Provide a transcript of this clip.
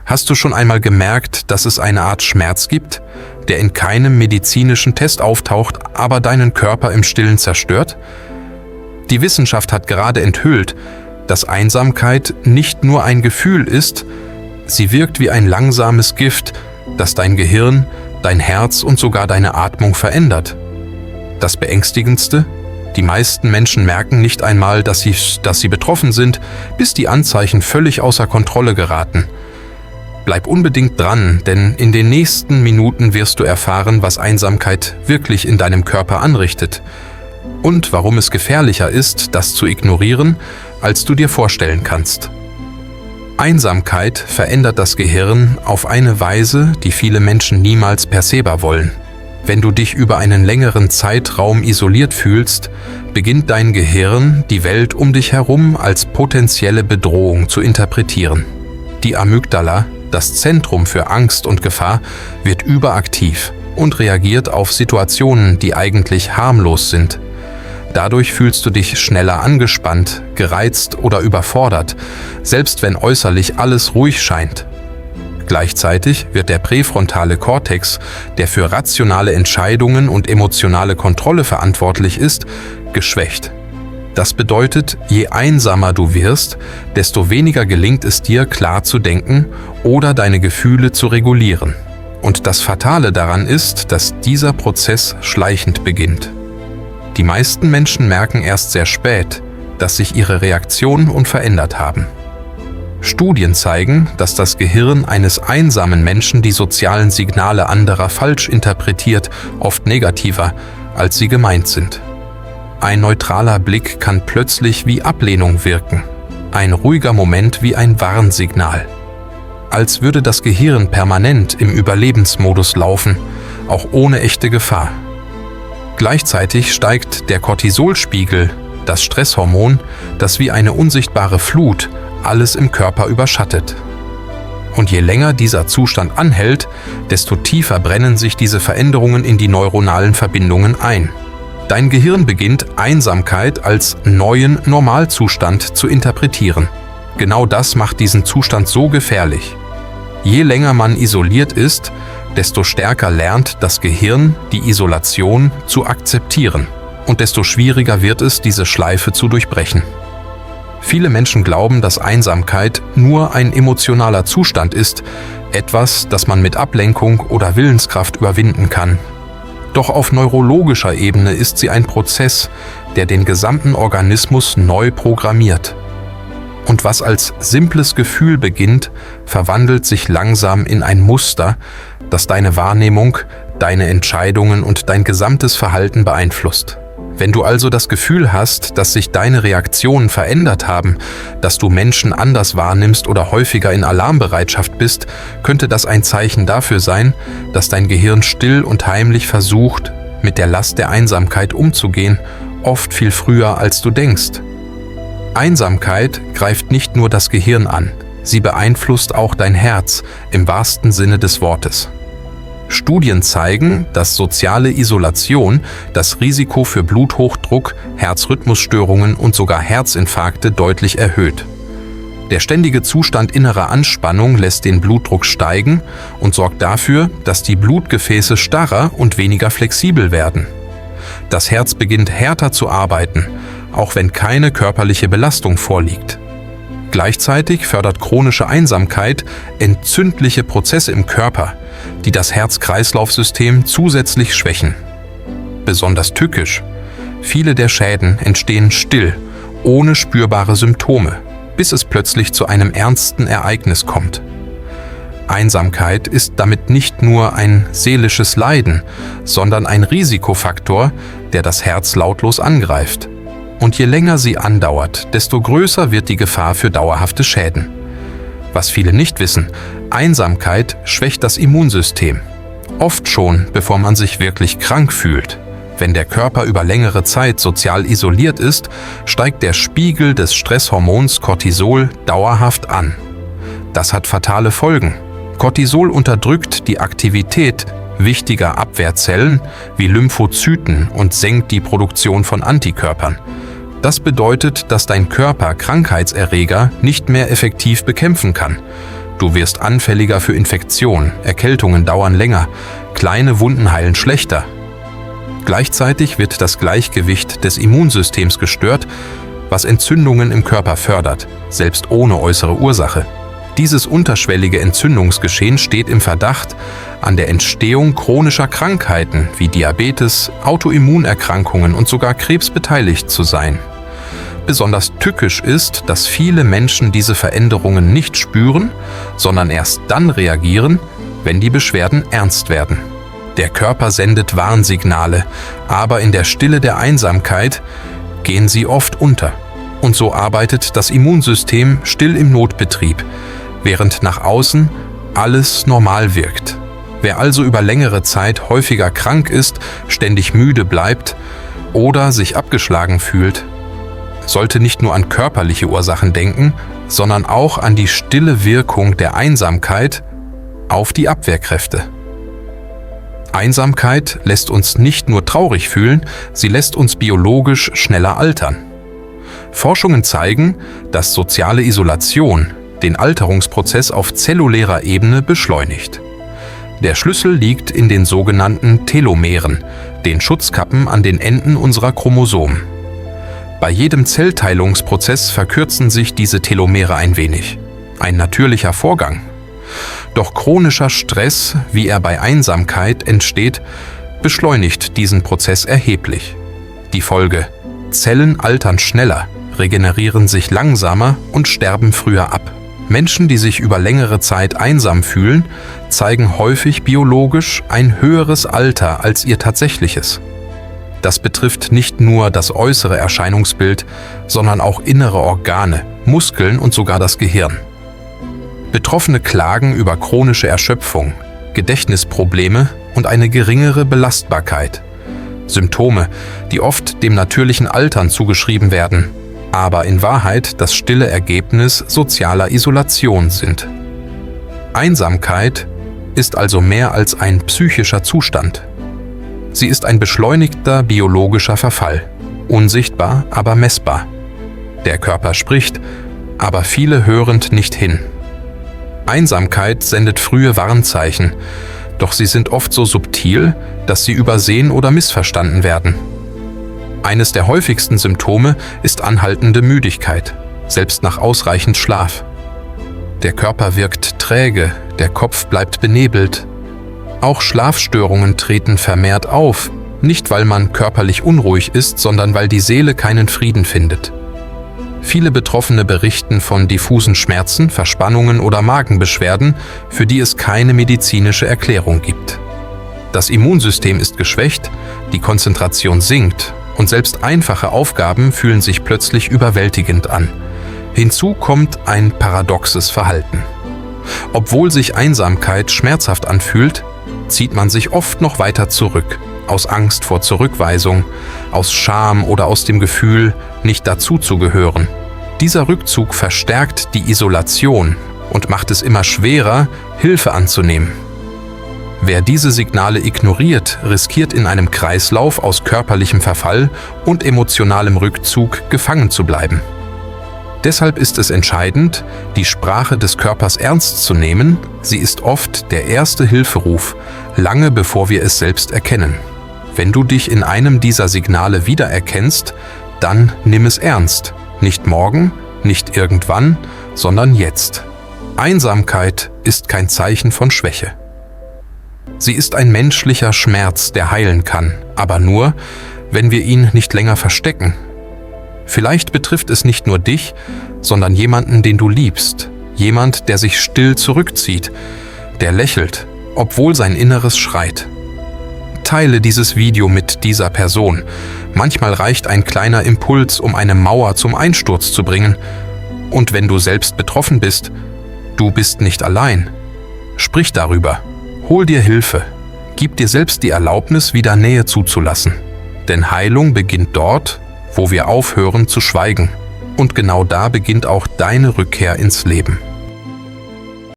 Hast du schon einmal gemerkt, dass es eine Art Schmerz gibt, der in keinem medizinischen Test auftaucht, aber deinen Körper im Stillen zerstört? Die Wissenschaft hat gerade enthüllt, dass Einsamkeit nicht nur ein Gefühl ist, sie wirkt wie ein langsames Gift, das dein Gehirn, dein Herz und sogar deine Atmung verändert. Das Beängstigendste? Die meisten Menschen merken nicht einmal, dass sie betroffen sind, bis die Anzeichen völlig außer Kontrolle geraten. Bleib unbedingt dran, denn in den nächsten Minuten wirst du erfahren, was Einsamkeit wirklich in deinem Körper anrichtet und warum es gefährlicher ist, das zu ignorieren, als du dir vorstellen kannst. Einsamkeit verändert das Gehirn auf eine Weise, die viele Menschen niemals persehbar wollen. Wenn du dich über einen längeren Zeitraum isoliert fühlst, beginnt dein Gehirn, die Welt um dich herum als potenzielle Bedrohung zu interpretieren. Die Amygdala, das Zentrum für Angst und Gefahr, wird überaktiv und reagiert auf Situationen, die eigentlich harmlos sind. Dadurch fühlst du dich schneller angespannt, gereizt oder überfordert, selbst wenn äußerlich alles ruhig scheint. Gleichzeitig wird der präfrontale Kortex, der für rationale Entscheidungen und emotionale Kontrolle verantwortlich ist, geschwächt. Das bedeutet, je einsamer du wirst, desto weniger gelingt es dir, klar zu denken oder deine Gefühle zu regulieren. Und das Fatale daran ist, dass dieser Prozess schleichend beginnt. Die meisten Menschen merken erst sehr spät, dass sich ihre Reaktionen unverändert haben. Studien zeigen, dass das Gehirn eines einsamen Menschen die sozialen Signale anderer falsch interpretiert, oft negativer, als sie gemeint sind. Ein neutraler Blick kann plötzlich wie Ablehnung wirken, ein ruhiger Moment wie ein Warnsignal. Als würde das Gehirn permanent im Überlebensmodus laufen, auch ohne echte Gefahr. Gleichzeitig steigt der Cortisolspiegel, das Stresshormon, das wie eine unsichtbare Flut alles im Körper überschattet. Und je länger dieser Zustand anhält, desto tiefer brennen sich diese Veränderungen in die neuronalen Verbindungen ein. Dein Gehirn beginnt, Einsamkeit als neuen Normalzustand zu interpretieren. Genau das macht diesen Zustand so gefährlich. Je länger man isoliert ist, desto stärker lernt das Gehirn, die Isolation zu akzeptieren. Und desto schwieriger wird es, diese Schleife zu durchbrechen. Viele Menschen glauben, dass Einsamkeit nur ein emotionaler Zustand ist, etwas, das man mit Ablenkung oder Willenskraft überwinden kann. Doch auf neurologischer Ebene ist sie ein Prozess, der den gesamten Organismus neu programmiert. Und was als simples Gefühl beginnt, verwandelt sich langsam in ein Muster, das deine Wahrnehmung, deine Entscheidungen und dein gesamtes Verhalten beeinflusst. Wenn du also das Gefühl hast, dass sich deine Reaktionen verändert haben, dass du Menschen anders wahrnimmst oder häufiger in Alarmbereitschaft bist, könnte das ein Zeichen dafür sein, dass dein Gehirn still und heimlich versucht, mit der Last der Einsamkeit umzugehen, oft viel früher als du denkst. Einsamkeit greift nicht nur das Gehirn an, sie beeinflusst auch dein Herz im wahrsten Sinne des Wortes. Studien zeigen, dass soziale Isolation das Risiko für Bluthochdruck, Herzrhythmusstörungen und sogar Herzinfarkte deutlich erhöht. Der ständige Zustand innerer Anspannung lässt den Blutdruck steigen und sorgt dafür, dass die Blutgefäße starrer und weniger flexibel werden. Das Herz beginnt härter zu arbeiten, auch wenn keine körperliche Belastung vorliegt. Gleichzeitig fördert chronische Einsamkeit entzündliche Prozesse im Körper, die das Herz-Kreislauf-System zusätzlich schwächen. Besonders tückisch: viele der Schäden entstehen still, ohne spürbare Symptome, bis es plötzlich zu einem ernsten Ereignis kommt. Einsamkeit ist damit nicht nur ein seelisches Leiden, sondern ein Risikofaktor, der das Herz lautlos angreift. Und je länger sie andauert, desto größer wird die Gefahr für dauerhafte Schäden. Was viele nicht wissen: Einsamkeit schwächt das Immunsystem. Oft schon, bevor man sich wirklich krank fühlt. Wenn der Körper über längere Zeit sozial isoliert ist, steigt der Spiegel des Stresshormons Cortisol dauerhaft an. Das hat fatale Folgen. Cortisol unterdrückt die Aktivität wichtiger Abwehrzellen wie Lymphozyten und senkt die Produktion von Antikörpern. Das bedeutet, dass dein Körper Krankheitserreger nicht mehr effektiv bekämpfen kann. Du wirst anfälliger für Infektionen, Erkältungen dauern länger, kleine Wunden heilen schlechter. Gleichzeitig wird das Gleichgewicht des Immunsystems gestört, was Entzündungen im Körper fördert, selbst ohne äußere Ursache. Dieses unterschwellige Entzündungsgeschehen steht im Verdacht, an der Entstehung chronischer Krankheiten wie Diabetes, Autoimmunerkrankungen und sogar Krebs beteiligt zu sein. Besonders tückisch ist, dass viele Menschen diese Veränderungen nicht spüren, sondern erst dann reagieren, wenn die Beschwerden ernst werden. Der Körper sendet Warnsignale, aber in der Stille der Einsamkeit gehen sie oft unter. Und so arbeitet das Immunsystem still im Notbetrieb, während nach außen alles normal wirkt. Wer also über längere Zeit häufiger krank ist, ständig müde bleibt oder sich abgeschlagen fühlt, sollte nicht nur an körperliche Ursachen denken, sondern auch an die stille Wirkung der Einsamkeit auf die Abwehrkräfte. Einsamkeit lässt uns nicht nur traurig fühlen, sie lässt uns biologisch schneller altern. Forschungen zeigen, dass soziale Isolation den Alterungsprozess auf zellulärer Ebene beschleunigt. Der Schlüssel liegt in den sogenannten Telomeren, den Schutzkappen an den Enden unserer Chromosomen. Bei jedem Zellteilungsprozess verkürzen sich diese Telomere ein wenig. Ein natürlicher Vorgang. Doch chronischer Stress, wie er bei Einsamkeit entsteht, beschleunigt diesen Prozess erheblich. Die Folge: Zellen altern schneller, regenerieren sich langsamer und sterben früher ab. Menschen, die sich über längere Zeit einsam fühlen, zeigen häufig biologisch ein höheres Alter als ihr tatsächliches. Das betrifft nicht nur das äußere Erscheinungsbild, sondern auch innere Organe, Muskeln und sogar das Gehirn. Betroffene klagen über chronische Erschöpfung, Gedächtnisprobleme und eine geringere Belastbarkeit. Symptome, die oft dem natürlichen Altern zugeschrieben werden, aber in Wahrheit das stille Ergebnis sozialer Isolation sind. Einsamkeit ist also mehr als ein psychischer Zustand. Sie ist ein beschleunigter biologischer Verfall, unsichtbar, aber messbar. Der Körper spricht, aber viele hören nicht hin. Einsamkeit sendet frühe Warnzeichen, doch sie sind oft so subtil, dass sie übersehen oder missverstanden werden. Eines der häufigsten Symptome ist anhaltende Müdigkeit, selbst nach ausreichend Schlaf. Der Körper wirkt träge, der Kopf bleibt benebelt. Auch Schlafstörungen treten vermehrt auf, nicht weil man körperlich unruhig ist, sondern weil die Seele keinen Frieden findet. Viele Betroffene berichten von diffusen Schmerzen, Verspannungen oder Magenbeschwerden, für die es keine medizinische Erklärung gibt. Das Immunsystem ist geschwächt, die Konzentration sinkt und selbst einfache Aufgaben fühlen sich plötzlich überwältigend an. Hinzu kommt ein paradoxes Verhalten. Obwohl sich Einsamkeit schmerzhaft anfühlt, zieht man sich oft noch weiter zurück, aus Angst vor Zurückweisung, aus Scham oder aus dem Gefühl, nicht dazuzugehören. Dieser Rückzug verstärkt die Isolation und macht es immer schwerer, Hilfe anzunehmen. Wer diese Signale ignoriert, riskiert in einem Kreislauf aus körperlichem Verfall und emotionalem Rückzug gefangen zu bleiben. Deshalb ist es entscheidend, die Sprache des Körpers ernst zu nehmen. Sie ist oft der erste Hilferuf, lange bevor wir es selbst erkennen. Wenn du dich in einem dieser Signale wiedererkennst, dann nimm es ernst. Nicht morgen, nicht irgendwann, sondern jetzt. Einsamkeit ist kein Zeichen von Schwäche. Sie ist ein menschlicher Schmerz, der heilen kann, aber nur, wenn wir ihn nicht länger verstecken. Vielleicht betrifft es nicht nur dich, sondern jemanden, den du liebst. Jemand, der sich still zurückzieht, der lächelt, obwohl sein Inneres schreit. Teile dieses Video mit dieser Person. Manchmal reicht ein kleiner Impuls, um eine Mauer zum Einsturz zu bringen. Und wenn du selbst betroffen bist, du bist nicht allein. Sprich darüber. Hol dir Hilfe. Gib dir selbst die Erlaubnis, wieder Nähe zuzulassen. Denn Heilung beginnt dort, wo wir aufhören zu schweigen. Und genau da beginnt auch deine Rückkehr ins Leben.